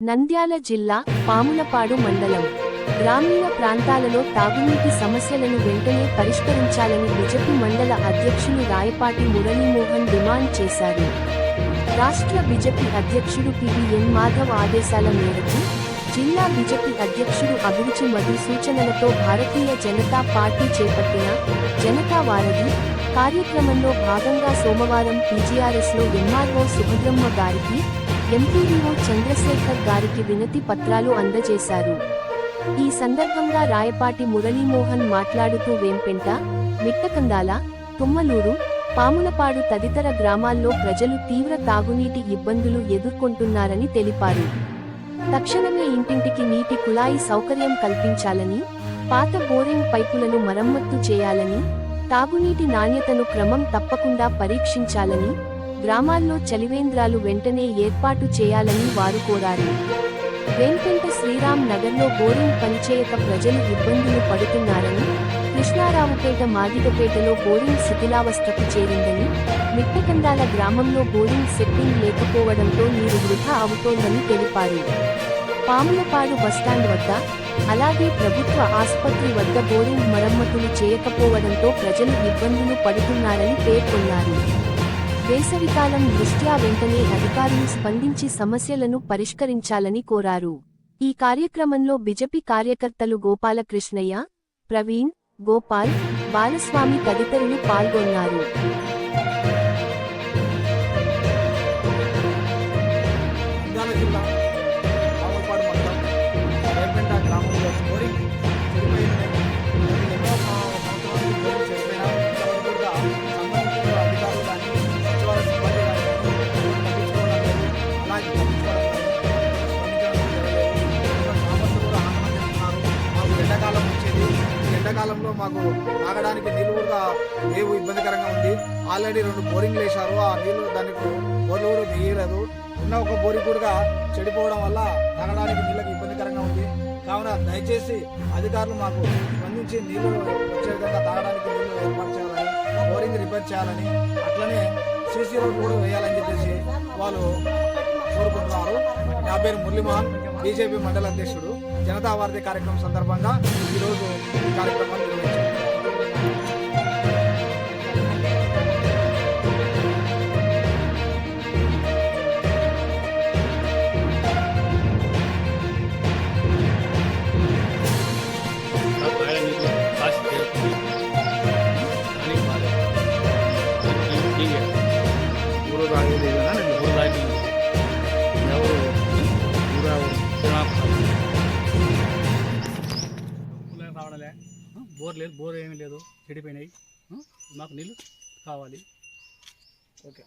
నంద్యాల జిల్లా పాములపాడు మండలం గ్రామీణ ప్రాంతాలలో తాగునీటి సమస్యలను వెంటనే పరిష్కరించాలని బీజేపీ మండల అధ్యక్షులు రాయపాటి మురళీమోహన్ డిమాండ్ చేశారు. రాష్ట్ర బీజేపీ అధ్యక్షుడు పివిఎన్ మాధవ్ ఆదేశాల మేరకు జిల్లా బీజేపీ అధ్యక్షుడు అభిరుచి మధు సూచనలతో భారతీయ జనతా పార్టీ చేపట్టిన జనతా వారధి కార్యక్రమంలో భాగంగా సోమవారం పీజీఆర్ఎస్లో ఎంఆర్ఓ సుభద్రమ్మ గారికి, ఎంపీడీఓ చంద్రశేఖర్ గారికి వినతి పత్రాలు అందజేశారు. ఈ సందర్భంగా రాయపాటి మురళీమోహన్ మాట్లాడుతూ వేంపెంట, మిట్టకందాల, తుమ్మలూరు, పాములపాడు తదితర గ్రామాల్లో ప్రజలు తీవ్ర తాగునీటి ఇబ్బందులు ఎదుర్కొంటున్నారని తెలిపారు. తక్షణమే ఇంటింటికి నీటి కుళాయి సౌకర్యం కల్పించాలని, పాత బోరింగ్ పైపులను మరమ్మత్తు చేయాలని, తాగునీటి నాణ్యతను క్రమం తప్పకుండా పరీక్షించాలని, గ్రామాల్లో చలివేంద్రాలు వెంటనే ఏర్పాటు చేయాలని వారు కోరారు. వేంపెంట శ్రీరామ్ నగర్లో బోరింగ్ పనిచేయక ప్రజలు ఇబ్బందులు పడుతున్నారని, కృష్ణారావుపేట మాదిగపేటలో బోరింగ్ శిథిలావస్థకు చేరిందని, మిట్టకందాల గ్రామంలో బోరింగ్ సెట్టింగ్ లేకపోవడంతో నీరు వృధా అవుతోందని తెలిపారు. పాములపాడు బస్టాండ్ వద్ద, అలాగే ప్రభుత్వ ఆసుపత్రి వద్ద బోరింగ్ మరమ్మతులు చేయకపోవడంతో ప్రజలు ఇబ్బందులు పడుతున్నారని పేర్కొన్నారు. వేసవికాలం దృష్ట్యా వెంటనే అధికారులు స్పందించి సమస్యలను పరిష్కరించాలని కోరారు. ఈ కార్యక్రమంలో బీజేపీ కార్యకర్తలు గోపాలకృష్ణయ్య, ప్రవీణ్, గోపాల్, బాలస్వామి తదితరులు పాల్గొన్నారు. ఎండాకాలంలో మాకు తాగడానికి నీళ్ళు కూడా లేవు, ఇబ్బందికరంగా ఉంది. ఆల్రెడీ 2 బోరింగ్లు వేశారు, ఆ నీళ్లు దానికి బోర్లు కూడా వేయలేదు. ఉన్న ఒక బోరింగ్ కూడా చెడిపోవడం వల్ల తాగడానికి నీళ్ళకి ఇబ్బందికరంగా ఉంది. కావున దయచేసి అధికారులు మాకు స్పందించి నీళ్లు వచ్చే విధంగా తాగడానికి నీళ్లు ఏర్పాటు చేయాలని, బోరింగ్ రిపేర్ చేయాలని, అట్లనే సీసీ రోడ్ కూడా వేయాలని చెప్పేసి వాళ్ళు కోరుకుంటున్నారు. నా పేరు మురళీమోహన్, బీజేపీ మండల అధ్యక్షుడు. జనతా వారధి కార్యక్రమం సందర్భంగా ఈరోజు ఈ కార్యక్రమాన్ని నిర్వహించారు. బోర్ లేదు, బోర్ ఏమీ లేదు, చెడిపోయినాయి. మాకు నీళ్ళు కావాలి. ఓకే.